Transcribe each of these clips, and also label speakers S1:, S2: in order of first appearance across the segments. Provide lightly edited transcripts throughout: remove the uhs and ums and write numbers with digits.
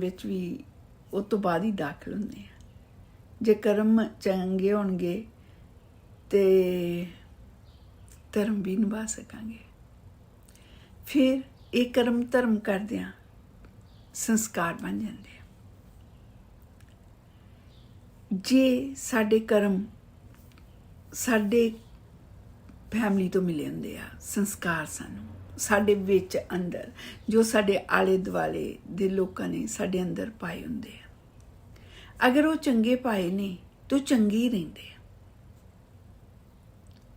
S1: ਵਿੱਚ ਵੀ ਉਹ ਤੋਂ ਬਾਅਦ ਹੀ ਦਾਖਲ ਹੁੰਦੇ ਆ। ਜੇ ਕਰਮ ਚੰਗੇ ਹੋਣਗੇ ਤੇ ਧਰਮ ਵੀ ਨਿਭਾ ਸਕਾਂਗੇ। ਫਿਰ ਇਹ ਕਰਮ ਧਰਮ ਕਰਦਿਆਂ ਸੰਸਕਾਰ ਬਣ ਜਾਂਦੇ ਆ। ਜੇ ਸਾਡੇ ਕਰਮ ਸਾਡੇ ਫੈਮਿਲੀ ਤੋਂ ਮਿਲੇ ਹੁੰਦੇ ਆ, ਸੰਸਕਾਰ ਸਾਨੂੰ ਸਾਡੇ ਵਿੱਚ ਅੰਦਰ ਜੋ ਸਾਡੇ ਆਲੇ ਦੁਆਲੇ ਦੇ ਲੋਕਾਂ ਨੇ ਸਾਡੇ ਅੰਦਰ ਪਾਏ ਹੁੰਦੇ ਆ, ਅਗਰ ਉਹ ਚੰਗੇ ਪਾਏ ਨੇ ਤਾਂ ਚੰਗੇ ਹੀ ਰਹਿੰਦੇ ਆ।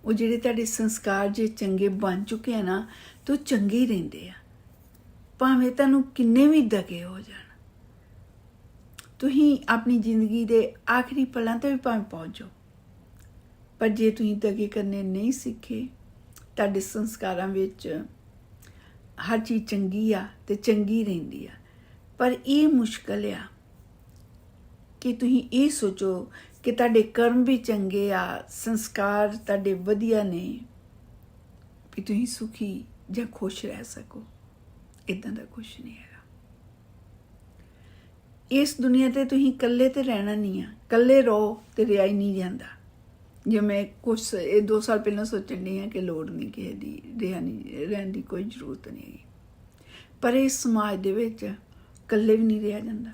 S1: ਉਹ ਜਿਹੜੇ ਤੁਹਾਡੇ ਸੰਸਕਾਰ ਜੇ ਚੰਗੇ ਬਣ ਚੁੱਕੇ ਆ ਨਾ ਤਾਂ ਚੰਗੇ ਹੀ ਰਹਿੰਦੇ ਆ, ਭਾਵੇਂ ਤੁਹਾਨੂੰ ਕਿੰਨੇ ਵੀ ਦਗੇ ਹੋ ਜਾਣ। ਤੁਸੀਂ ਆਪਣੀ ਜ਼ਿੰਦਗੀ ਦੇ ਆਖਰੀ ਪਲਾਂ ਤੇ ਵੀ ਭਾਵੇਂ ਪਹੁੰਚ ਜਾਓ, ਪਰ ਜੇ ਤੁਸੀਂ ਦਗੇ ਕਰਨੇ ਨਹੀਂ ਸਿੱਖੇ, ਤੁਹਾਡੇ ਸੰਸਕਾਰਾਂ ਵਿੱਚ ਹਰ ਚੀਜ਼ ਚੰਗੀ ਆ ਤੇ ਚੰਗੀ ਰਹਿੰਦੀ ਆ। ਪਰ ਇਹ ਮੁਸ਼ਕਲ ਆ ਕਿ ਤੁਸੀਂ ਇਹ ਸੋਚੋ ਕਿ ਤੁਹਾਡੇ ਕਰਮ ਵੀ ਚੰਗੇ ਆ, ਸੰਸਕਾਰ ਤੁਹਾਡੇ ਵਧੀਆ ਨੇ, ਵੀ ਤੁਸੀਂ ਸੁਖੀ ਜਾਂ ਖੁਸ਼ ਰਹਿ ਸਕੋ। ਇੱਦਾਂ ਦਾ ਕੁਛ ਨਹੀਂ ਹੈਗਾ। ਇਸ ਦੁਨੀਆ ਤੇ ਤੁਸੀਂ ਇਕੱਲੇ ਤੇ ਰਹਿਣਾ ਨਹੀਂ ਆ। ਇਕੱਲੇ ਰਹੋ ਤੇ ਰਿਹਾ ਹੀ ਨਹੀਂ ਜਾਂਦਾ। ਜਿਵੇਂ ਕੁਛ ਇਹ 2 ਸਾਲ ਪਹਿਲਾਂ ਸੋਚਣ ਡਈ ਹਾਂ ਕਿ ਲੋੜ ਨਹੀਂ ਕਿਸੇ ਦੀ, ਰਹਿਣ ਦੀ ਕੋਈ ਜ਼ਰੂਰਤ ਨਹੀਂ ਹੈਗੀ। ਪਰ ਇਸ ਸਮਾਜ ਦੇ ਵਿੱਚ ਇਕੱਲੇ ਵੀ ਨਹੀਂ ਰਿਹਾ ਜਾਂਦਾ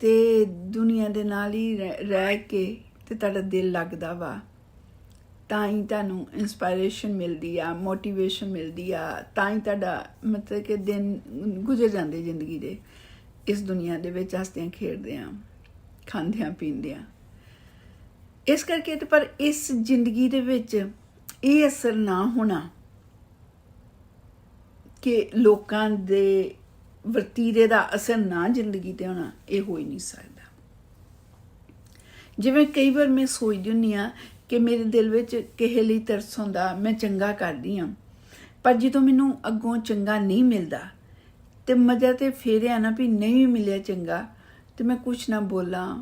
S1: ਤੇ ਦੁਨੀਆ ਦੇ ਨਾਲ ਹੀ ਰਹਿ ਕੇ ਤੇ ਤੁਹਾਡਾ ਦਿਲ ਲੱਗਦਾ ਵਾ, ਤਾਂ ਹੀ ਤੁਹਾਨੂੰ ਇੰਸਪਾਇਰੇਸ਼ਨ ਮਿਲਦੀ ਆ, ਮੋਟੀਵੇਸ਼ਨ ਮਿਲਦੀ ਆ, ਤਾਂ ਹੀ ਤੁਹਾਡਾ ਮਤਲਬ ਕਿ ਦਿਨ ਗੁਜ਼ਰ ਜਾਂਦੇ ਜ਼ਿੰਦਗੀ ਦੇ ਇਸ ਦੁਨੀਆ ਦੇ ਵਿੱਚ ਹੱਸਦਿਆਂ ਖੇਡਦਿਆਂ, ਖਾਂਦਿਆਂ ਪੀਂਦਿਆਂ। ਇਸ ਕਰਕੇ ਤੇ ਪਰ ਇਸ ਜ਼ਿੰਦਗੀ ਦੇ ਵਿੱਚ ਇਹ ਅਸਰ ਨਾ ਹੋਣਾ ਕਿ ਲੋਕਾਂ ਦੇ ਵਰਤੀਰੇ ਦਾ ਅਸਰ ਨਾ ਜ਼ਿੰਦਗੀ ਤੇ ਹੋਣਾ, ਇਹ ਹੋ ਹੀ ਨਹੀਂ ਸਕਦਾ। ਜਿਵੇਂ ਕਈ ਵਾਰ ਮੈਂ ਸੋਚਦੀ ਹੁੰਦੀ ਹਾਂ ਕਿ ਮੇਰੇ ਦਿਲ ਵਿੱਚ ਕਿਸੇ ਲਈ ਤਰਸ ਹੁੰਦਾ, ਮੈਂ ਚੰਗਾ ਕਰਦੀ ਹਾਂ, ਪਰ ਜਦੋਂ ਮੈਨੂੰ ਅੱਗੋਂ ਚੰਗਾ ਨਹੀਂ ਮਿਲਦਾ ਤੇ ਮਜ਼ਾ ਤੇ ਫਿਰ ਆ ਨਾ ਵੀ ਨਹੀਂ ਮਿਲਿਆ ਚੰਗਾ ਤੇ ਮੈਂ ਕੁਛ ਨਾ ਬੋਲਾਂ,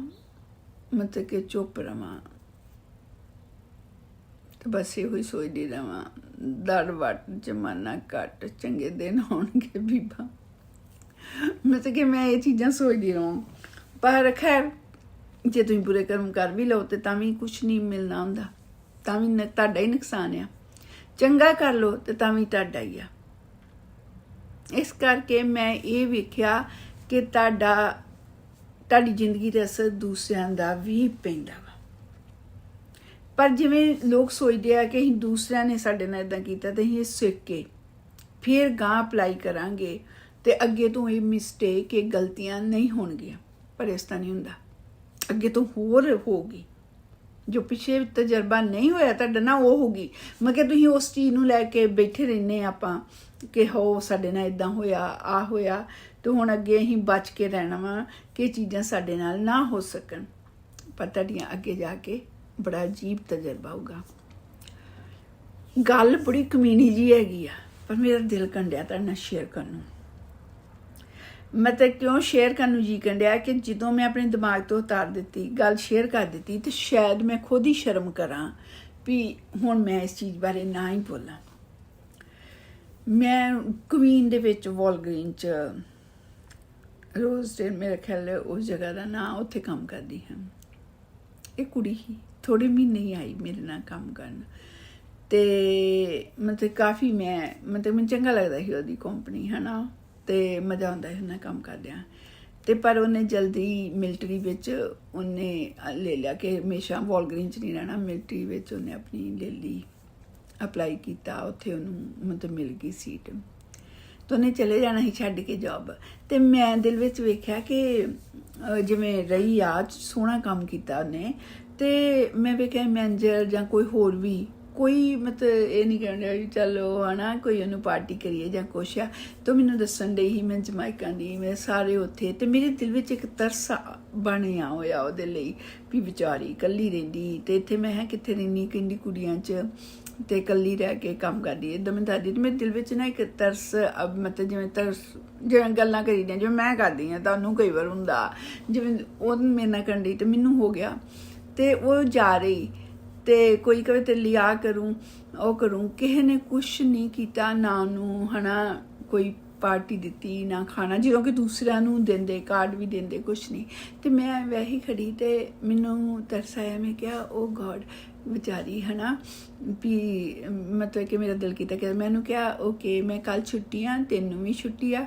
S1: ਮਤਲਬ ਕਿ ਚੁੱਪ ਰਵਾਂ ਤੇ ਬਸ ਇਹੋ ਹੀ ਸੋਚਦੀ ਰਵਾਂ, ਦਰ ਵੱਟ ਜ਼ਮਾਨਾ ਘੱਟ, ਚੰਗੇ ਦਿਨ ਹੋਣਗੇ ਬੀਬਾ। ਮਤਲਬ ਕਿ ਮੈਂ ਇਹ ਚੀਜ਼ਾਂ ਸੋਚਦੀ ਰਹਾਂ। ਪਰ ਖੈਰ ਜੇ ਤੁਸੀਂ ਬੁਰੇ ਕਰਮ ਕਰ ਵੀ ਲਓ ਤੇ ਤਾਂ ਵੀ ਕੁਛ ਨਹੀਂ ਮਿਲਣਾ ਹੁੰਦਾ, ਤਾਂ ਵੀ ਤੁਹਾਡਾ ਹੀ ਨੁਕਸਾਨ ਆ। ਚੰਗਾ ਕਰ ਲਓ ਤੇ ਤਾਂ ਵੀ ਤੁਹਾਡਾ ਹੀ ਆ। ਇਸ ਕਰਕੇ ਮੈਂ ਇਹ ਵੇਖਿਆ ਕਿ ਤੁਹਾਡੀ ਜ਼ਿੰਦਗੀ ਦਾ ਅਸਰ ਦੂਸਰਿਆਂ ਦਾ ਵੀ ਪੈਂਦਾ ਵਾ। ਪਰ ਜਿਵੇਂ ਲੋਕ ਸੋਚਦੇ ਆ ਕਿ ਅਸੀਂ ਦੂਸਰਿਆਂ ਨੇ ਸਾਡੇ ਨਾਲ ਇੱਦਾਂ ਕੀਤਾ ਤੇ ਅਸੀਂ ਇਹ ਸਿੱਖ ਕੇ ਫਿਰ ਗਾਂ ਅਪਲਾਈ ਕਰਾਂਗੇ ਤੇ ਅੱਗੇ ਤੋਂ ਇਹ ਮਿਸਟੇਕ, ਇਹ ਗਲਤੀਆਂ ਨਹੀਂ ਹੋਣਗੀਆਂ। ਪਰ ਇਸ ਤਰ੍ਹਾਂ ਨਹੀਂ ਹੁੰਦਾ, ਅੱਗੇ ਤੋਂ ਹੋਰ ਹੋਊਗੀ। ਜੋ ਪਿੱਛੇ ਤਜਰਬਾ ਨਹੀਂ ਹੋਇਆ ਤੁਹਾਡਾ ਨਾ, ਉਹ ਹੋਊਗੀ। ਮਗਰ ਤੁਸੀਂ ਉਸ ਚੀਜ਼ ਨੂੰ ਲੈ ਕੇ ਬੈਠੇ ਰਹਿੰਦੇ ਆਪਾਂ ਕਿ ਹੋ ਸਾਡੇ ਨਾਲ ਇੱਦਾਂ ਹੋਇਆ, ਆ ਹੋਇਆ, ਤੇ ਹੁਣ ਅੱਗੇ ਅਸੀਂ ਬਚ ਕੇ ਰਹਿਣਾ ਵਾ ਕਿ ਇਹ ਚੀਜ਼ਾਂ ਸਾਡੇ ਨਾਲ ਨਾ ਹੋ ਸਕਣ। ਪਰ ਤੁਹਾਡੀਆਂ ਅੱਗੇ ਜਾ ਕੇ ਬੜਾ ਅਜੀਬ ਤਜਰਬਾ ਹੋਊਗਾ। ਗੱਲ ਬੜੀ ਕਮੀਨੀ ਜੀ ਹੈਗੀ ਆ, ਪਰ ਮੇਰਾ ਦਿਲ ਕੰਡਿਆ ਤੁਹਾਡੇ ਨਾਲ ਸ਼ੇਅਰ ਕਰਨ ਨੂੰ। ਮਤਲਬ ਕਿਉਂ ਸ਼ੇਅਰ ਕਰਨ ਨੂੰ ਜੀ ਕੰਡਿਆ ਕਿ ਜਦੋਂ ਮੈਂ ਆਪਣੇ ਦਿਮਾਗ ਤੋਂ ਉਤਾਰ ਦਿੱਤੀ, ਗੱਲ ਸ਼ੇਅਰ ਕਰ ਦਿੱਤੀ, ਤੇ ਸ਼ਾਇਦ ਮੈਂ ਖੁਦ ਹੀ ਸ਼ਰਮ ਕਰਾਂ ਵੀ ਹੁਣ ਮੈਂ ਇਸ ਚੀਜ਼ ਬਾਰੇ ਨਾ ਹੀ ਬੋਲਾਂ। ਮੈਂ ਕੁਈਨ ਦੇ ਵਿੱਚ ਵਾਲਗ੍ਰੀਨ 'ਚ ਰੋਜ਼ਡੇਲ, ਮੇਰਾ ਖਿਆਲ ਉਸ ਜਗ੍ਹਾ ਦਾ ਨਾਂ, ਉੱਥੇ ਕੰਮ ਕਰਦੀ ਹਾਂ। ਇਹ ਕੁੜੀ ਹੀ ਥੋੜ੍ਹੇ ਮਹੀਨੇ ਹੀ ਆਈ ਮੇਰੇ ਨਾਲ ਕੰਮ ਕਰਨ, ਅਤੇ ਮਤਲਬ ਕਾਫੀ ਮੈਨੂੰ ਚੰਗਾ ਲੱਗਦਾ ਸੀ ਉਹਦੀ ਕੰਪਨੀ, ਹੈ ਨਾ, ਅਤੇ ਮਜ਼ਾ ਆਉਂਦਾ ਸੀ ਉਹਨਾਂ ਕੰਮ ਕਰਦਿਆਂ। ਅਤੇ ਪਰ ਉਹਨੇ ਜਲਦੀ ਮਿਲਟਰੀ ਵਿੱਚ ਉਹਨੇ ਲੈ ਲਿਆ ਕਿ ਹਮੇਸ਼ਾ ਵਾਲਗ੍ਰੀਨ 'ਚ ਨਹੀਂ ਰਹਿਣਾ, ਮਿਲਟਰੀ ਵਿੱਚ ਉਹਨੇ ਆਪਣੀ ਲੈ ਲਈ, ਅਪਲਾਈ ਕੀਤਾ, ਉੱਥੇ ਉਹਨੂੰ ਮਤਲਬ ਮਿਲ ਗਈ ਸੀਟ, ਤਾਂ ਉਹਨੇ ਚਲੇ ਜਾਣਾ ਸੀ ਛੱਡ ਕੇ ਜੋਬ। ਅਤੇ ਮੈਂ ਦਿਲ ਵਿੱਚ ਵੇਖਿਆ ਕਿ ਜਿਵੇਂ ਰਹੀ ਆ, ਸੋਹਣਾ ਕੰਮ ਕੀਤਾ ਉਹਨੇ, ਅਤੇ ਮੈਂ ਵੇਖਿਆ ਮੈਨੇਜਰ ਜਾਂ ਕੋਈ ਹੋਰ ਵੀ ਕੋਈ ਮਤਲਬ ਇਹ ਨਹੀਂ ਕਹਿਣ ਡਿਆ ਵੀ ਚਲੋ ਹੈ ਨਾ ਕੋਈ ਉਹਨੂੰ ਪਾਰਟੀ ਕਰੀਏ ਜਾਂ ਕੁਛ ਆ। ਤਾਂ ਮੈਨੂੰ ਦੱਸਣ ਡਈ ਸੀ ਮੈਂ ਜਮਾਇਕਾ ਦੀ, ਮੈਂ ਸਾਰੇ ਉੱਥੇ, ਅਤੇ ਮੇਰੇ ਦਿਲ ਵਿੱਚ ਇੱਕ ਤਰਸ ਬਣਿਆ ਹੋਇਆ ਉਹਦੇ ਲਈ ਵੀ ਵਿਚਾਰੀ ਇਕੱਲੀ ਰਹਿੰਦੀ, ਅਤੇ ਇੱਥੇ ਮੈਂ ਕਿੱਥੇ ਰਹਿੰਦੀ, ਕਹਿੰਦੀ ਕੁੜੀਆਂ 'ਚ, ਅਤੇ ਇਕੱਲੀ ਰਹਿ ਕੇ ਕੰਮ ਕਰਦੀ। ਇੱਦਾਂ ਮੈਂ ਦੱਸਦੀ ਅਤੇ ਮੇਰੇ ਦਿਲ ਵਿੱਚ ਨਾ ਇੱਕ ਤਰਸ, ਮਤਲਬ ਜਿਵੇਂ ਗੱਲਾਂ ਕਰੀਦੀਆਂ ਜਿਵੇਂ ਮੈਂ ਕਰਦੀ ਹਾਂ, ਤੁਹਾਨੂੰ ਕਈ ਵਾਰ ਹੁੰਦਾ, ਜਿਵੇਂ ਉਹ ਮੇਰੇ ਨਾਲ ਕਰਦੀ ਅਤੇ ਮੈਨੂੰ ਹੋ ਗਿਆ। ਅਤੇ ਉਹ ਜਾ ਰਹੀ ਅਤੇ ਕੋਈ ਕਵੇ ਤੇ ਲਿਆ ਕਰੂੰ, ਉਹ ਕਰੂੰ, ਕਿਸੇ ਨੇ ਕੁਛ ਨਹੀਂ ਕੀਤਾ, ਨਾ ਉਹਨੂੰ ਹੈ ਨਾ ਕੋਈ ਪਾਰਟੀ ਦਿੱਤੀ ਨਾ ਖਾਣਾ, ਜਦੋਂ ਕਿ ਦੂਸਰਿਆਂ ਨੂੰ ਦਿੰਦੇ, ਕਾਰਡ ਵੀ ਦਿੰਦੇ, ਕੁਛ ਨਹੀਂ। ਤੇ ਮੈਂ ਵੈਸੇ ਖੜੀ ਤੇ ਮੈਨੂੰ ਤਰਸ ਆਇਆ। ਮੈਂ ਕਿਹਾ ਓ ਗॉड ਵਿਚਾਰੀ ਹੈ ਨਾ ਵੀ ਮਤਲਬ ਕਿ ਮੇਰਾ ਦਿਲ ਕੀਤਾ ਕਿ ਮੈਨੂੰ ਕਿਹਾ ਓਕੇ ਮੈਂ ਕੱਲ੍ਹ ਛੁੱਟੀ ਆ, ਤੈਨੂੰ ਵੀ ਛੁੱਟੀ ਆ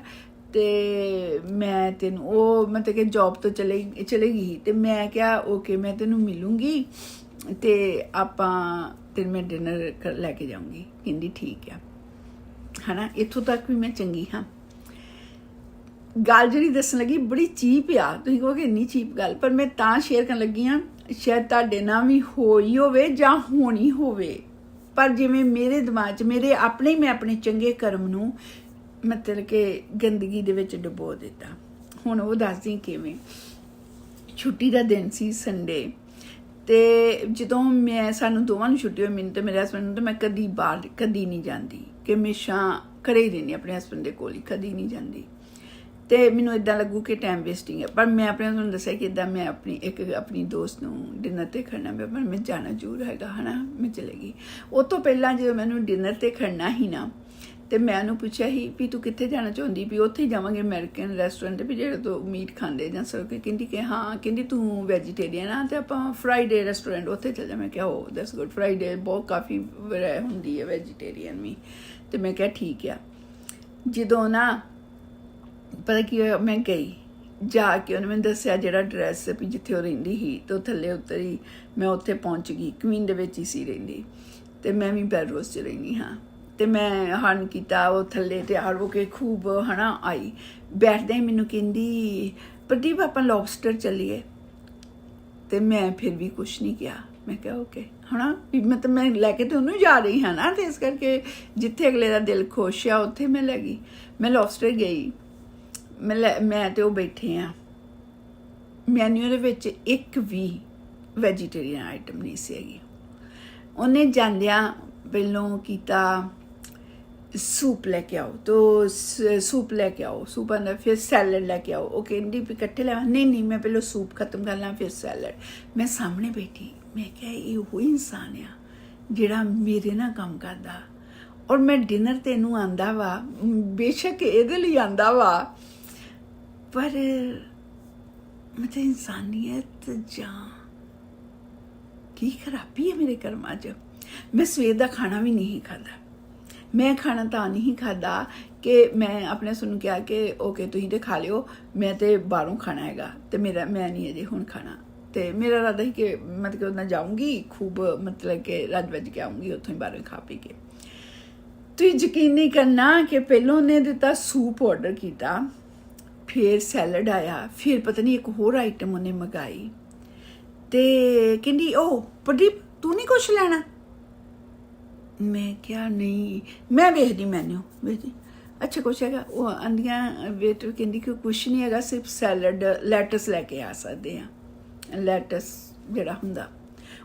S1: ਤੇ ਮੈਂ ਤੈਨੂੰ ਉਹ ਮਤਲਬ ਕਿ ਜੌਬ ਤੋਂ ਚਲੇਗੀ ਤੇ ਮੈਂ ਕਿਹਾ ਓਕੇ ਮੈਂ ਤੈਨੂੰ ਮਿਲੂੰਗੀ ਤੇ ਆਪਾਂ ਤੈਨੂੰ ਮੈਂ ਡਿਨਰ ਲੈ ਕੇ ਜਾਊਂਗੀ। ਕਹਿੰਦੀ ਠੀਕ ਆ ਹੈ ਨਾ। ਇੱਥੋਂ ਤੱਕ ਵੀ ਮੈਂ ਚੰਗੀ ਹਾਂ। ਗੱਲ ਜਿਹੜੀ ਦੱਸਣ ਲੱਗੀ ਬੜੀ ਚੀਪ ਆ, ਤੁਸੀਂ ਕਹੋਗੇ ਇੰਨੀ ਚੀਪ ਗੱਲ, ਪਰ ਮੈਂ ਤਾਂ ਸ਼ੇਅਰ ਕਰਨ ਲੱਗੀ ਹਾਂ ਸ਼ਾਇਦ ਤੁਹਾਡੇ ਨਾਲ ਵੀ ਹੋਈ ਹੋਵੇ ਜਾਂ ਹੋਣੀ ਹੋਵੇ। ਪਰ ਜਿਵੇਂ ਮੇਰੇ ਦਿਮਾਗ 'ਚ ਮੇਰੇ ਆਪਣੇ ਮੈਂ ਆਪਣੇ ਚੰਗੇ ਕਰਮ ਨੂੰ ਮਤਲਬ ਕਿ ਗੰਦਗੀ ਦੇ ਵਿੱਚ ਡੁਬੋ ਦਿੱਤਾ। ਹੁਣ ਉਹ ਦੱਸਦੀ ਕਿਵੇਂ। ਛੁੱਟੀ ਦਾ ਦਿਨ ਸੀ ਸੰਡੇ, ਤੇ ਜਦੋਂ ਮੈਂ ਸਾਨੂੰ ਦੋਵਾਂ ਨੂੰ ਛੁੱਟੀ ਹੋਈ, ਮੈਨੂੰ ਤੇ ਮੇਰੇ ਹਸਬੈਂਡ ਨੂੰ, ਤਾਂ ਮੈਂ ਕਦੀ ਬਾਹਰ ਕਦੀ ਨਹੀਂ ਜਾਂਦੀ ਕਿ ਹਮੇਸ਼ਾ ਘਰੇ ਹੀ ਰਹਿੰਦੀ ਆਪਣੇ ਹਸਬੈਂਡ ਦੇ ਕੋਲ ਹੀ, ਕਦੀ ਨਹੀਂ ਜਾਂਦੀ। ਤੇ ਮੈਨੂੰ ਇੱਦਾਂ ਲੱਗੂ ਕਿ ਟਾਈਮ ਵੇਸਟਿੰਗ ਹੈ। ਪਰ ਮੈਂ ਆਪਣੇ ਹਸਬੈਂਡ ਨੂੰ ਦੱਸਿਆ ਕਿ ਇੱਦਾਂ ਮੈਂ ਆਪਣੀ ਦੋਸਤ ਨੂੰ ਡਿਨਰ 'ਤੇ ਖੜਨਾ, ਪਰ ਮੈਂ ਜਾਣਾ ਜ਼ਰੂਰ ਹੈਗਾ ਹੈ ਨਾ। ਮੈਂ ਚਲੇ ਗਈ। ਉਹ ਤੋਂ ਪਹਿਲਾਂ ਜਦੋਂ ਮੈਨੂੰ ਡਿਨਰ 'ਤੇ ਖੜਨਾ ਹੀ ਨਾ, ਤੇ ਮੈਂ ਉਹਨੂੰ ਪੁੱਛਿਆ ਸੀ ਵੀ ਤੂੰ ਕਿੱਥੇ ਜਾਣਾ ਚਾਹੁੰਦੀ, ਵੀ ਉੱਥੇ ਹੀ ਜਾਵਾਂਗੇ ਅਮਰੀਕਨ ਰੈਸਟੋਰੈਂਟ ਵੀ ਜਿਹੜੇ ਤੋਂ ਮੀਟ ਖਾਂਦੇ ਜਾਂ ਸਰ ਕੇ। ਕਹਿੰਦੀ ਕਿ ਹਾਂ, ਕਹਿੰਦੀ ਤੂੰ ਵੈਜੀਟੇਰੀਅਨ ਆ ਤੇ ਆਪਾਂ ਫਰਾਈਡੇ ਰੈਸਟੋਰੈਂਟ ਉੱਥੇ ਚੱਲ ਜਾ। ਮੈਂ ਕਿਹਾ ਓ ਦੈਟਸ ਗੁੱਡ, ਫਰਾਈਡੇ ਬਹੁਤ ਕਾਫੀ ਹੁੰਦੀ ਹੈ ਵੈਜੀਟੇਰੀਅਨ ਵੀ। ਤੇ ਮੈਂ ਕਿਹਾ ਠੀਕ ਆ। ਜਦੋਂ ਨਾ ਪਤਾ ਕੀ ਹੋਇਆ, ਮੈਂ ਗਈ ਜਾ ਕੇ ਉਹਨੇ ਮੈਨੂੰ ਦੱਸਿਆ ਜਿਹੜਾ ਐਡਰੈਸ ਵੀ ਜਿੱਥੇ ਉਹ ਰਹਿੰਦੀ ਸੀ, ਤੇ ਉਹ ਥੱਲੇ ਉਤਰੀ। ਮੈਂ ਉੱਥੇ ਪਹੁੰਚ ਗਈ, ਕੁਈਨ ਦੇ ਵਿੱਚ ਹੀ ਸੀ ਰਹਿੰਦੀ, ਤੇ ਮੈਂ ਵੀ ਬੈਲਰੋਸ 'ਚ ਰਹਿੰਦੀ ਹਾਂ। ਤੇ ਮੈਂ ਹਰਨ ਕੀਤਾ, ਉਹ ਥੱਲੇ ਤਿਆਰ ਹੋ ਕੇ ਖੂਬ ਹੈ ਨਾ ਆਈ। ਬੈਠਦੇ ਹੀ ਮੈਨੂੰ ਕਹਿੰਦੀ ਪ੍ਰਦੀਪ ਆਪਾਂ ਲੌਬਸਟਰ ਚੱਲੀਏ। ਤੇ ਮੈਂ ਫਿਰ ਵੀ ਕੁਛ ਨਹੀਂ ਕਿਹਾ। ਮੈਂ ਕਿਹਾ ਓਕੇ ਹੈ ਨਾ, ਵੀ ਮਤਲਬ ਮੈਂ ਲੈ ਕੇ ਤਾਂ ਉਹਨੂੰ ਜਾ ਰਹੀ ਹਾਂ ਨਾ, ਤੇ ਇਸ ਕਰਕੇ ਜਿੱਥੇ ਅਗਲੇ ਦਾ ਦਿਲ ਖੁਸ਼ ਆ ਉੱਥੇ ਮੈਂ ਲੈ ਗਈ। ਮੈਂ ਲੌਬਸਟਰ ਗਈ, ਮੈਂ ਤੇ ਉਹ ਬੈਠੇ ਆ। ਮੈਨਿਊ ਦੇ ਵਿੱਚ ਇੱਕ ਵੀ ਵੈਜੀਟੇਰੀਅਨ ਆਈਟਮ ਨਹੀਂ ਸੀ ਹੈਗੀ। ਉਹਨੇ ਜਾਂਦਿਆਂ ਪਹਿਲੋਂ ਕੀਤਾ ਸੂਪ ਲੈ ਕੇ ਆਓ, ਤੋ ਸੂਪ ਲੈ ਕੇ ਆਓ, ਸੂਪ ਆਉਂਦਾ, ਫਿਰ ਸੈਲਡ ਲੈ ਕੇ ਆਓ। ਉਹ ਕਹਿੰਦੀ ਵੀ ਇਕੱਠੇ ਲੈ, ਨਹੀਂ ਮੈਂ ਪਹਿਲਾਂ ਸੂਪ ਖਤਮ ਕਰ ਲਾਂ ਫਿਰ ਸੈਲਡ। ਮੈਂ ਸਾਹਮਣੇ ਬੈਠੀ, ਮੈਂ ਕਿਹਾ ਇਹ ਉਹ ਇਨਸਾਨ ਆ ਜਿਹੜਾ ਮੇਰੇ ਨਾਲ ਕੰਮ ਕਰਦਾ, ਔਰ ਮੈਂ ਡਿਨਰ ਤੇ ਇਹਨੂੰ ਆਂਦਾ ਵਾ, ਬੇਸ਼ੱਕ ਇਹਦੇ ਲਈ ਆਂਦਾ ਵਾ, ਪਰ ਮਤਲਬ ਇਨਸਾਨੀਅਤ ਜਾਂ ਕੀ ਖਰਾਬੀ ਹੈ ਮੇਰੇ ਕਰਮਾਂ 'ਚ। ਮੈਂ ਸਵੇਰ ਦਾ ਖਾਣਾ ਵੀ ਨਹੀਂ ਖਾਧਾ। ਮੈਂ ਖਾਣਾ ਤਾਂ ਨਹੀਂ ਖਾਧਾ ਕਿ ਮੈਂ ਆਪਣੇ ਸੁਣ ਕਿਹਾ ਕਿ ਓਕੇ ਤੁਸੀਂ ਤੇ ਖਾ ਲਿਓ, ਮੈਂ ਤੇ ਬਾਹਰੋਂ ਖਾਣਾ ਹੈਗਾ, ਤੇ ਮੈਂ ਨਹੀਂ ਅਜੇ ਹੁਣ ਖਾਣਾ। ਤੇ ਮੇਰਾ ਇਰਾਦਾ ਸੀ ਕਿ ਮਤਲਬ ਕਿ ਉਹਨਾਂ ਜਾਊਂਗੀ ਖੂਬ, ਮਤਲਬ ਕਿ ਰੱਜ ਵੱਜ ਕੇ ਆਊਂਗੀ ਉੱਥੋਂ ਹੀ ਬਾਹਰੋਂ ਖਾ ਪੀ ਕੇ। ਤੁਸੀਂ ਯਕੀਨ ਨਹੀਂ ਕਰਨਾ ਕਿ ਪਹਿਲੋਂ ਉਹਨੇ ਦਿੱਤਾ ਸੂਪ ਆਰਡਰ ਕੀਤਾ, ਫਿਰ ਸੈਲਡ ਆਇਆ, ਫਿਰ ਪਤਾ ਨਹੀਂ ਇੱਕ ਹੋਰ ਆਈਟਮ ਉਹਨੇ ਮੰਗਾਈ। ਤੇ ਕਹਿੰਦੀ ਉਹ ਪ੍ਰਦੀਪ ਤੂੰ ਨਹੀਂ ਕੁਛ ਲੈਣਾ। ਮੈਂ ਕਿਹਾ ਨਹੀਂ, ਮੈਂ ਵੇਖਦੀ ਮੈਨਿਊ ਵੇਖਦੀ, ਅੱਛਾ ਕੁਛ ਹੈਗਾ। ਉਹ ਆਂਦੀਆਂ ਵੇਟਰ ਕਹਿੰਦੀ ਕਿ ਕੁਛ ਨਹੀਂ ਹੈਗਾ, ਸਿਰਫ ਸੈਲਡ ਲੈਟਸ ਲੈ ਕੇ ਆ ਸਕਦੇ ਹਾਂ। ਲੈਟਸ ਜਿਹੜਾ ਹੁੰਦਾ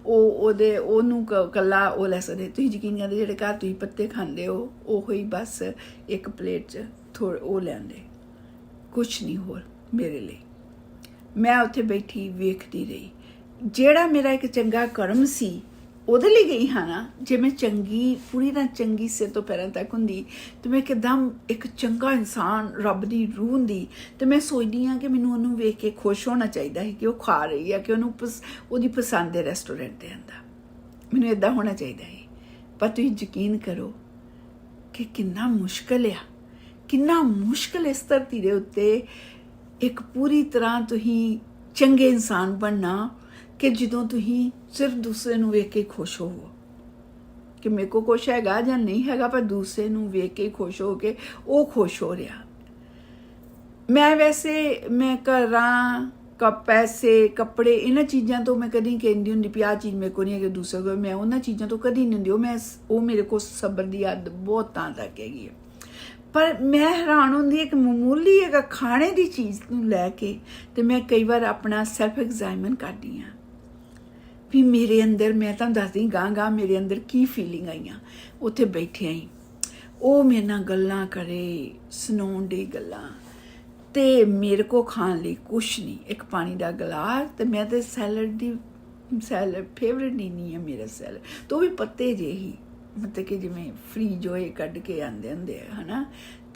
S1: ਉਹਨੂੰ ਕੱਲਾ ਉਹ ਲੈ ਸਕਦੇ। ਤੁਸੀਂ ਯਕੀਨ ਕਰਦੇ ਜਿਹੜੇ ਘਰ ਤੁਸੀਂ ਪੱਤੇ ਖਾਂਦੇ ਹੋ ਉਹੋ ਹੀ ਬਸ ਇੱਕ ਪਲੇਟ 'ਚ ਉਹ ਲੈਂਦੇ, ਕੁਛ ਨਹੀਂ ਹੋਰ ਮੇਰੇ ਲਈ। ਮੈਂ ਉੱਥੇ ਬੈਠੀ ਵੇਖਦੀ ਰਹੀ। ਜਿਹੜਾ ਮੇਰਾ ਇੱਕ ਚੰਗਾ ਕਰਮ ਸੀ ਉਹਦੇ ਲਈ ਗਈ ਹਾਂ ਨਾ। ਜੇ ਮੈਂ ਚੰਗੀ ਪੂਰੀ ਤਰ੍ਹਾਂ ਚੰਗੀ ਸਿਰ ਤੋਂ ਪੈਰਾਂ ਤੱਕ ਹੁੰਦੀ ਤੇ ਮੈਂ ਇੱਕਦਮ ਇੱਕ ਚੰਗਾ ਇਨਸਾਨ, ਰੱਬ ਦੀ ਰੂਹ ਹੁੰਦੀ, ਤੇ ਮੈਂ ਸੋਚਦੀ ਹਾਂ ਕਿ ਮੈਨੂੰ ਉਹਨੂੰ ਵੇਖ ਕੇ ਖੁਸ਼ ਹੋਣਾ ਚਾਹੀਦਾ ਹੈ ਕਿ ਉਹ ਖਾ ਰਹੀ ਹੈ, ਕਿ ਉਹਨੂੰ ਉਹਦੀ ਪਸੰਦ ਦੇ ਰੈਸਟੋਰੈਂਟ 'ਤੇ ਆਂਦਾ। ਮੈਨੂੰ ਇੱਦਾਂ ਹੋਣਾ ਚਾਹੀਦਾ ਹੈ। ਪਰ ਤੁਸੀਂ ਯਕੀਨ ਕਰੋ ਕਿ ਕਿੰਨਾ ਮੁਸ਼ਕਿਲ ਆ, ਕਿੰਨਾ ਮੁਸ਼ਕਿਲ ਇਸ ਧਰਤੀ ਦੇ ਉੱਤੇ ਇੱਕ ਪੂਰੀ ਤਰ੍ਹਾਂ ਤੁਸੀਂ ਚੰਗੇ ਇਨਸਾਨ ਬਣਨਾ, ਕਿ ਜਦੋਂ ਤੁਸੀਂ ਸਿਰਫ ਦੂਸਰੇ ਨੂੰ ਵੇਖ ਕੇ ਖੁਸ਼ ਹੋਵੋ ਕਿ ਮੇਰੇ ਕੋਲ ਕੁਛ ਹੈਗਾ ਜਾਂ ਨਹੀਂ ਹੈਗਾ, ਪਰ ਦੂਸਰੇ ਨੂੰ ਵੇਖ ਕੇ ਖੁਸ਼ ਹੋ ਕੇ ਉਹ ਖੁਸ਼ ਹੋ ਰਿਹਾ। ਮੈਂ ਵੈਸੇ ਮੈਂ ਘਰਾਂ ਪੈਸੇ ਕੱਪੜੇ ਇਹਨਾਂ ਚੀਜ਼ਾਂ ਤੋਂ ਮੈਂ ਕਦੀ ਕਹਿੰਦੀ ਹੁੰਦੀ ਵੀ ਆਹ ਚੀਜ਼ ਮੇਰੇ ਕੋਲ ਨਹੀਂ ਹੈਗੀ ਦੂਸਰੇ ਕੋਲ, ਮੈਂ ਉਹਨਾਂ ਚੀਜ਼ਾਂ ਤੋਂ ਕਦੀ ਨਹੀਂ ਹੁੰਦੀ। ਉਹ ਮੇਰੇ ਕੋਲ ਸਬਰ ਦੀ ਆਦਤ ਬਹੁਤ ਤਾਂ ਤੱਕ ਹੈਗੀ ਹੈ। ਪਰ ਮੈਂ ਹੈਰਾਨ ਹੁੰਦੀ ਇੱਕ ਮਾਮੂਲੀ ਇੱਕ ਖਾਣੇ ਦੀ ਚੀਜ਼ ਨੂੰ ਲੈ ਕੇ, ਤੇ ਮੈਂ ਕਈ ਵਾਰ ਆਪਣਾ ਸੈਲਫ ਐਗਜ਼ਾਮਨ ਕਰਦੀ ਹਾਂ ਵੀ ਮੇਰੇ ਅੰਦਰ, ਮੈਂ ਤੁਹਾਨੂੰ ਦੱਸਦੀ ਗਾਂ ਮੇਰੇ ਅੰਦਰ ਕੀ ਫੀਲਿੰਗ ਆਈਆਂ। ਉੱਥੇ ਬੈਠੇ ਆਈ, ਉਹ ਮੇਰੇ ਨਾਲ ਗੱਲਾਂ ਕਰੇ, ਸੁਣਾਉਣ ਦੀ ਗੱਲਾਂ, ਤੇ ਮੇਰੇ ਕੋ ਖਾਣ ਲਈ ਕੁਛ ਨਹੀਂ, ਇੱਕ ਪਾਣੀ ਦਾ ਗਲਾਸ। ਤੇ ਮੈਂ ਤੇ ਸੈਲਡ ਫੇਵਰੇਟ ਨਹੀਂ ਹੈ ਮੇਰਾ ਸੈਲਡ, ਤੇ ਉਹ ਵੀ ਪੱਤੇ ਜਿਹੇ ਹੀ, ਮਤਲਬ ਕਿ ਜਿਵੇਂ ਫਰੀਜ ਹੋਏ ਕੱਢ ਕੇ ਆਉਂਦੇ ਹੁੰਦੇ ਆ ਹੈ ਨਾ।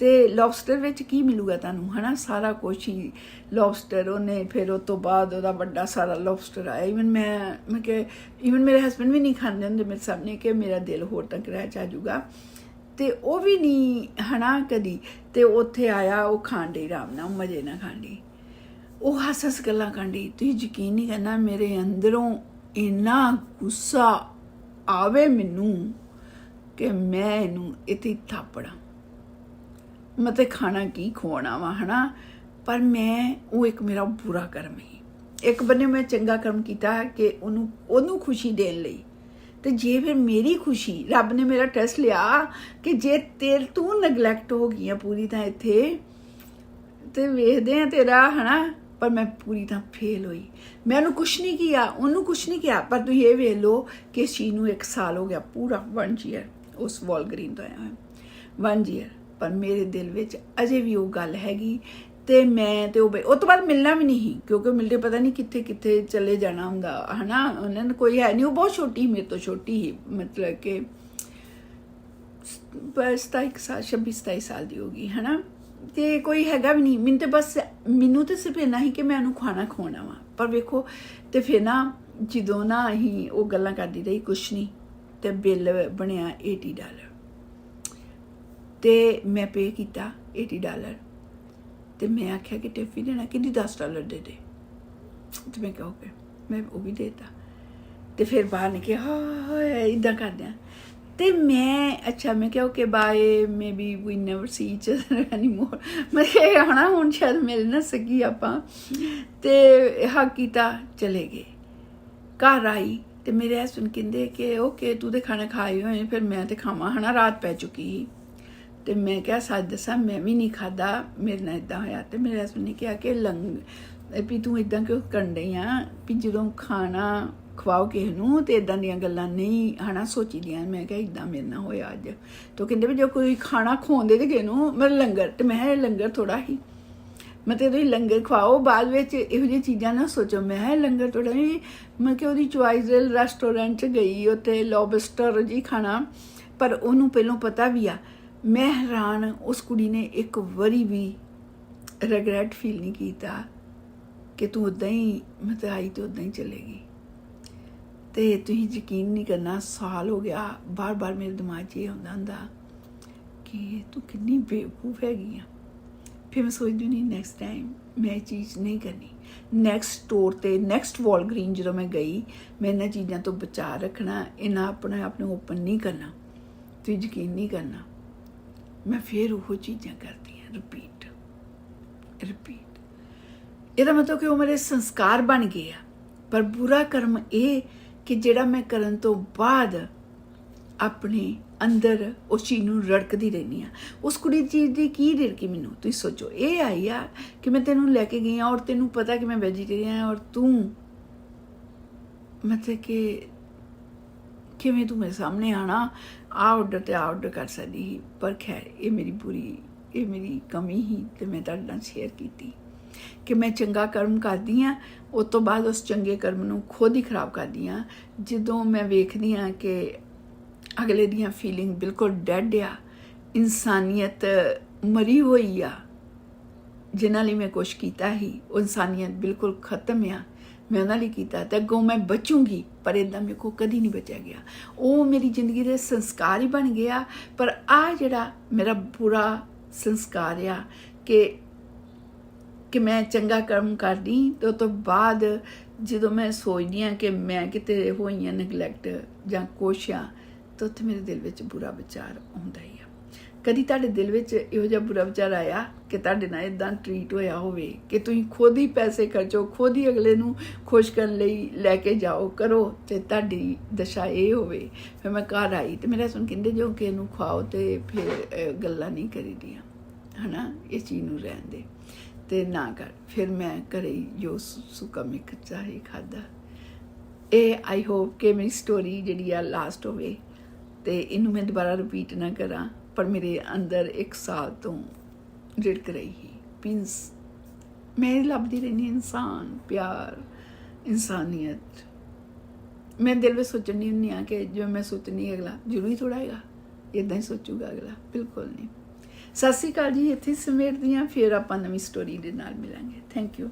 S1: ਤੇ ਲੌਬਸਟਰ ਵਿੱਚ ਕੀ ਮਿਲੂਗਾ ਤੁਹਾਨੂੰ, ਹਨਾ, ਸਾਰਾ ਕੁਛ ਹੀ ਲੌਬਸਟਰ। ਉਹਨੇ ਫਿਰ ਉਹ ਤੋਂ ਬਾਅਦ ਉਹਦਾ ਵੱਡਾ ਸਾਰਾ ਲੌਬਸਟਰ ਆਇਆ। ਈਵਨ ਮੈਂ ਕਿ ਈਵਨ ਮੇਰੇ ਹਸਬੈਂਡ ਵੀ ਨਹੀਂ ਖਾਂਦੇ ਹੁੰਦੇ ਮੇਰੇ ਸਾਹਮਣੇ ਕਿ ਮੇਰਾ ਦਿਲ ਹੋਰ ਤੱਕ ਰਹਿ ਜਾ ਜਾਊਗਾ, ਤੇ ਉਹ ਵੀ ਨਹੀਂ, ਹਨਾ, ਕਦੀ। ਤੇ ਉੱਥੇ ਆਇਆ, ਉਹ ਖਾਣ ਡਈ ਆਰਾਮ ਨਾਲ, ਮਜ਼ੇ ਨਾਲ ਖਾਣ ਡਈ, ਉਹ ਹੱਸ ਗੱਲਾਂ ਕਰਨ ਡਈ। ਤੁਸੀਂ ਯਕੀਨ ਨਹੀਂ ਕਰਨਾ, ਮੇਰੇ ਅੰਦਰੋਂ ਇੰਨਾ ਗੁੱਸਾ ਆਵੇ ਮੈਨੂੰ ਕਿ ਮੈਂ ਇਹਨੂੰ ਇੱਥੇ ਥਾਪੜਾ, ਮਤਲਬ ਖਾਣਾ ਕੀ ਖਵਾਉਣਾ ਵਾ, ਹਨਾ। ਪਰ ਮੈਂ, ਉਹ ਇੱਕ ਮੇਰਾ ਬੁਰਾ ਕਰਮ ਸੀ। ਇੱਕ ਬੰਨੇ ਮੈਂ ਚੰਗਾ ਕਰਮ ਕੀਤਾ ਕਿ ਉਹਨੂੰ ਖੁਸ਼ੀ ਦੇਣ ਲਈ, ਤੇ ਜੇ ਫਿਰ ਮੇਰੀ ਖੁਸ਼ੀ, ਰੱਬ ਨੇ ਮੇਰਾ ਟੈਸਟ ਲਿਆ ਕਿ ਜੇ ਤੂੰ ਨਗਲੈਕਟ ਹੋ ਗਈ ਆ ਪੂਰੀ ਤਾਂ ਇੱਥੇ, ਤੇ ਵੇਖਦੇ ਆ ਤੇਰਾ, ਹਨਾ। ਪਰ ਮੈਂ ਪੂਰੀ ਤਾਂ ਫੇਲ ਹੋਈ। ਮੈਂ ਉਹਨੂੰ ਕੁਛ ਨਹੀਂ ਕੀਤਾ, ਉਹਨੂੰ ਕੁਛ ਨਹੀਂ ਕਿਹਾ। ਪਰ ਤੁਸੀਂ ਇਹ ਵੇਖ ਲਓ ਕਿ ਇਸ ਚੀਜ਼ ਨੂੰ 1 ਸਾਲ ਹੋ ਗਿਆ, ਪੂਰਾ 1 ਈਅਰ ਉਸ ਵਾਲਗ੍ਰੀਨ ਤੋਂ ਆਇਆ ਹੋਇਆ, 1 ਈਅਰ। ਪਰ ਮੇਰੇ ਦਿਲ ਵਿੱਚ ਅਜੇ ਵੀ ਉਹ ਗੱਲ ਹੈਗੀ। ਤੇ ਮੈਂ ਤੇ ਉਹ ਤੋਂ ਬਾਅਦ ਮਿਲਣਾ ਵੀ ਨਹੀਂ, ਕਿਉਂਕਿ ਮਿਲਦੇ ਪਤਾ ਨਹੀਂ ਕਿੱਥੇ ਚਲੇ ਜਾਣਾ ਹੁੰਦਾ, ਹਨਾ। ਉਹਨਾਂ ਨੂੰ ਕੋਈ ਹੈ ਨਹੀਂ, ਉਹ ਬਹੁਤ ਛੋਟੀ, ਮੇਰੇ ਤੋਂ ਛੋਟੀ ਹੀ, ਮਤਲਬ ਕਿ 26-27 ਸਾਲ ਦੀ ਹੋ ਗਈ, ਹਨਾ। ਤੇ ਕੋਈ ਹੈਗਾ ਵੀ ਨਹੀਂ ਮੈਨੂੰ, ਤੇ ਬਸ ਮੈਨੂੰ ਤਾਂ ਸਿਰਫ ਇੰਨਾ ਹੀ ਕਿ ਮੈਂ ਉਹਨੂੰ ਖਾਣਾ ਖਵਾਉਣਾ ਵਾ। ਪਰ ਵੇਖੋ, ਤੇ ਫਿਰ ਨਾ ਜਦੋਂ ਨਾ ਅਸੀਂ ਉਹ ਗੱਲਾਂ ਕਰਦੀ ਰਹੀ, ਕੁਛ ਨਹੀਂ, ਤੇ ਬਿੱਲ ਬਣਿਆ $80, ਤੇ ਮੈਂ ਪੇ ਕੀਤਾ $80। ਤੇ ਮੈਂ ਆਖਿਆ ਕਿ ਟਿਪ ਵੀ ਦੇਣਾ, ਕਹਿੰਦੀ $10 ਦੇ ਦੇ। ਤੇ ਮੈਂ ਕਿਹਾ ਓਕੇ, ਮੈਂ ਉਹ ਵੀ ਦੇਤਾ। ਤੇ ਫਿਰ ਬਾਹਰ ਨਿਕਲੇ, ਹਾਂ ਇੱਦਾਂ ਕਰਦੇ ਆ। ਤੇ ਮੈਂ ਅੱਛਾ, ਮੈਂ ਕਿਹਾ okay bye, maybe we never see each other anymore. ਮੈਂ ਕਿਹਾ ਹਣਾ ਹੁਣ ਸ਼ਾਇਦ ਮਿਲ ਨਾ ਸਕੀ ਆਪਾਂ। ਤੇ ਹੱਗ ਕੀਤਾ, ਚਲੇ ਗਏ। ਘਰ ਆਈ ਤੇ ਮੇਰੇ ਹਸਬੈਂਡ ਕਹਿੰਦੇ ਕਿ ਓਕੇ ਤੂੰ ਤੇ ਖਾਣਾ ਖਾਏ ਹੋਏ, ਫਿਰ ਮੈਂ ਤੇ ਖਾਵਾਂ, ਹਨਾ, ਰਾਤ ਪੈ ਚੁੱਕੀ ਸੀ। ਤੇ ਮੈਂ ਕਿਹਾ ਸੱਚ ਦੱਸਾਂ, ਮੈਂ ਵੀ ਨਹੀਂ ਖਾਧਾ, ਮੇਰੇ ਨਾਲ ਇੱਦਾਂ ਹੋਇਆ। ਤੇ ਮੇਰੇ ਹਸਬੈਂਡ ਨੇ ਕਿਹਾ ਕਿ ਵੀ ਤੂੰ ਇੱਦਾਂ ਕਿਉਂ ਕਰਨ ਡਈ ਆ, ਵੀ ਜਦੋਂ ਖਾਣਾ ਖਵਾਓ ਕਿਸੇ ਨੂੰ ਤੇ ਇੱਦਾਂ ਦੀਆਂ ਗੱਲਾਂ ਨਹੀਂ, ਹਨਾ, ਸੋਚੀ ਦੀਆਂ। ਮੈਂ ਕਿਹਾ ਇੱਦਾਂ ਮੇਰੇ ਨਾਲ ਹੋਇਆ ਅੱਜ। ਤੇ ਉਹ ਕਹਿੰਦੇ ਵੀ ਜੇ ਕੋਈ ਖਾਣਾ ਖਵਾਉਂਦੇ ਤੇ ਕਿਸੇ ਨੂੰ, ਮਤਲਬ ਲੰਗਰ, ਤੇ ਮੈਂ ਲੰਗਰ ਥੋੜਾ ਹੀ, ਮਤਲਬ ਤੁਸੀਂ ਲੰਗਰ ਖਵਾਓ, ਬਾਅਦ ਵਿੱਚ ਇਹੋ ਜਿਹੀਆਂ ਚੀਜ਼ਾਂ ਨਾ ਸੋਚੋ। ਮੈਂ ਲੰਗਰ ਥੋੜਾ ਹੀ, ਮੈਂ ਕਿ ਉਹਦੀ ਚੁਆਇਸ ਰੈਸਟੋਰੈਂਟ 'ਚ ਗਈ, ਉੱਥੇ ਲੌਬਸਟਰ ਜੀ ਖਾਣਾ, ਪਰ ਉਹਨੂੰ ਪਹਿਲੋਂ ਪਤਾ ਵੀ ਆ। ਮੈਂ ਹੈਰਾਨ, ਉਸ ਕੁੜੀ ਨੇ ਇੱਕ ਵਾਰੀ ਵੀ ਰਿਗਰੈਟ ਫੀਲ ਨਹੀਂ ਕੀਤਾ ਕਿ ਤੂੰ ਉੱਦਾਂ ਹੀ, ਮਤਲਬ ਆਈ ਤੇ ਉੱਦਾਂ ਹੀ ਚਲੇਗੀ। ਤੇ ਤੁਸੀਂ ਯਕੀਨ ਨਹੀਂ ਕਰਨਾ, ਸਾਲ ਹੋ ਗਿਆ, ਬਾਰ ਮੇਰੇ ਦਿਮਾਗ 'ਚ ਇਹ ਆਉਂਦਾ ਹੁੰਦਾ ਕਿ ਤੂੰ ਕਿੰਨੀ ਬੇਵਕੂਫ ਹੈਗੀ ਆ। ਫਿਰ ਮੈਂ ਸੋਚਦੀ ਨਹੀਂ, ਨੈਕਸਟ ਟਾਈਮ ਮੈਂ ਇਹ ਚੀਜ਼ ਨਹੀਂ ਕਰਨੀ। ਨੈਕਸਟ ਸਟੋਰ 'ਤੇ, ਨੈਕਸਟ ਵਾਲਗ੍ਰੀਨ ਜਦੋਂ ਮੈਂ ਗਈ, ਮੈਂ ਇਹਨਾਂ ਚੀਜ਼ਾਂ ਤੋਂ ਬਚਾ ਰੱਖਣਾ, ਇਹਨਾਂ ਆਪਣੇ ਆਪ ਨੂੰ ਓਪਨ ਨਹੀਂ ਕਰਨਾ। ਤੁਸੀਂ ਯਕੀਨ ਨਹੀਂ ਕਰਨਾ, ਮੈਂ ਫਿਰ ਉਹ ਚੀਜ਼ਾਂ ਕਰਦੀ ਹਾਂ, ਰਿਪੀਟ। ਇਹਦਾ ਮਤਲਬ ਕਿ ਉਹ ਮੇਰੇ ਸੰਸਕਾਰ ਬਣ ਗਏ ਆ। ਪਰ ਬੁਰਾ ਕਰਮ ਇਹ ਕਿ ਜਿਹੜਾ ਮੈਂ ਕਰਨ ਤੋਂ ਬਾਅਦ ਆਪਣੇ ਅੰਦਰ ਉਸ ਚੀਜ਼ ਨੂੰ ਰੜਕਦੀ ਰਹਿੰਦੀ ਹਾਂ। ਉਸ ਕੁੜੀ ਚੀਜ਼ ਦੀ ਕੀ ਰਿੜਕੀ ਮੈਨੂੰ, ਤੁਸੀਂ ਸੋਚੋ। ਇਹ ਆਈ ਆ ਕਿ ਮੈਂ ਤੈਨੂੰ ਲੈ ਕੇ ਗਈ ਹਾਂ, ਔਰ ਤੈਨੂੰ ਪਤਾ ਕਿ ਮੈਂ ਵੈਜੀਟੇਰੀਅਨ ਹਾਂ, ਔਰ ਤੂੰ ਮਤਲਬ ਕਿ ਕਿਵੇਂ ਤੂੰ ਮੇਰੇ ਸਾਹਮਣੇ ਆਣਾ, ਆਰਡਰ ਤੇ ਆਰਡਰ ਕਰ ਸਕਦੀ ਸੀ। ਪਰ ਖੈਰ, ਇਹ ਮੇਰੀ ਕਮੀ ਹੀ, ਤੇ ਮੈਂ ਤੁਹਾਡੇ ਨਾਲ ਸ਼ੇਅਰ ਕੀਤੀ ਕਿ ਮੈਂ ਚੰਗਾ ਕਰਮ ਕਰਦੀ ਹਾਂ, ਉਸ ਤੋਂ ਬਾਅਦ ਉਸ ਚੰਗੇ ਕਰਮ ਨੂੰ ਖੁਦ ਹੀ ਖਰਾਬ ਕਰਦੀ ਹਾਂ। ਜਦੋਂ ਮੈਂ ਵੇਖਦੀ ਹਾਂ ਕਿ ਅਗਲੇ ਦੀਆਂ ਫੀਲਿੰਗ ਬਿਲਕੁਲ ਡੈਡ ਆ, ਇਨਸਾਨੀਅਤ ਮਰੀ ਹੋਈ ਆ, ਜਿਨ੍ਹਾਂ ਲਈ ਮੈਂ ਕੁਛ ਕੀਤਾ ਸੀ, ਉਹ ਇਨਸਾਨੀਅਤ ਬਿਲਕੁਲ ਖਤਮ ਆ, ਮੈਂ ਉਹਨਾਂ ਲਈ ਕੀਤਾ, ਤੇ ਅੱਗੋਂ ਮੈਂ ਬਚੂੰਗੀ, ਪਰ ਇੱਦਾਂ ਮੇਰੇ ਕੋਲ ਕਦੀ ਨਹੀਂ ਬਚਿਆ ਗਿਆ। ਉਹ ਮੇਰੀ ਜ਼ਿੰਦਗੀ ਦੇ ਸੰਸਕਾਰ ਹੀ ਬਣ ਗਿਆ। ਪਰ ਆਹ ਜਿਹੜਾ ਮੇਰਾ ਬੁਰਾ ਸੰਸਕਾਰ ਆ ਕਿ ਮੈਂ ਚੰਗਾ ਕਰਮ ਕਰਦੀ, ਤੇ ਉਸ ਤੋਂ ਬਾਅਦ ਜਦੋਂ ਮੈਂ ਸੋਚਦੀ ਹਾਂ ਕਿ ਮੈਂ ਕਿਤੇ ਹੋਈ ਹਾਂ ਨਗਲੈਕਟ ਜਾਂ ਕੁਛ ਆ, ਤਾਂ ਉੱਥੇ ਮੇਰੇ ਦਿਲ ਵਿੱਚ ਬੁਰਾ ਵਿਚਾਰ ਆਉਂਦਾ ਹੀ ਆ। ਕਦੀ ਤੁਹਾਡੇ ਦਿਲ ਵਿੱਚ ਇਹੋ ਜਿਹਾ ਬੁਰਾ ਵਿਚਾਰ ਆਇਆ ਕਿ ਤੁਹਾਡੇ ਨਾਲ ਇੱਦਾਂ ਟਰੀਟ ਹੋਇਆ ਹੋਵੇ ਕਿ ਤੁਸੀਂ ਖੁਦ ਹੀ ਪੈਸੇ ਖਰਚੋ, ਖੁਦ ਹੀ ਅਗਲੇ ਨੂੰ ਖੁਸ਼ ਕਰਨ ਲਈ ਲੈ ਕੇ ਜਾਓ, ਕਰੋ, ਤੇ ਤੁਹਾਡੀ ਦਸ਼ਾ ਇਹ ਹੋਵੇ? ਫਿਰ ਮੈਂ ਘਰ ਆਈ ਤੇ ਮੇਰੇ ਹਸਬੈਂਡ ਕਹਿੰਦੇ ਜੋ ਕਿ ਇਹਨੂੰ ਖਵਾਓ ਤੇ ਫਿਰ ਗੱਲਾਂ ਨਹੀਂ ਕਰੀਦੀਆਂ, ਹੈ ਨਾ, ਇਸ ਚੀਜ਼ ਨੂੰ ਰਹਿਣ ਦੇ ਤੇ ਨਾ ਕਰ। ਫਿਰ ਮੈਂ ਘਰੇ ਜੋ ਸੁੱਕਾ ਮਿਰਚਾ ਹੀ ਖਾਧਾ। ਇਹ ਆਈ ਹੋਪ ਕਿ ਮੇਰੀ ਸਟੋਰੀ ਜਿਹੜੀ ਆ ਲਾਸਟ ਹੋਵੇ ਤੇ ਇਹਨੂੰ ਮੈਂ ਦੁਬਾਰਾ ਰਿਪੀਟ ਨਾ ਕਰਾਂ। ਪਰ ਮੇਰੇ ਅੰਦਰ 1 ਸਾਲ ਤੋਂ ਰਿੜਕ ਰਹੀ ਸੀ ਪੀਸ। ਮੈਂ ਲੱਭਦੀ ਰਹਿੰਦੀ ਇਨਸਾਨ, ਪਿਆਰ, ਇਨਸਾਨੀਅਤ। ਮੈਂ ਦਿਲ ਵਿੱਚ ਸੋਚਣੀ ਹੁੰਦੀ ਹਾਂ ਕਿ ਜੋ ਮੈਂ ਸੋਚਣੀ ਅਗਲਾ ਜ਼ਰੂਰੀ ਥੋੜ੍ਹਾ ਹੈਗਾ ਇੱਦਾਂ ਹੀ ਸੋਚੂਗਾ ਅਗਲਾ, ਬਿਲਕੁਲ ਨਹੀਂ। ਸਤਿ ਸ਼੍ਰੀ ਅਕਾਲ ਜੀ। ਇੱਥੇ ਸਮੇਟਦੀ ਹਾਂ, ਫਿਰ ਆਪਾਂ ਨਵੀਂ ਸਟੋਰੀ ਦੇ ਨਾਲ ਮਿਲਾਂਗੇ। Thank you.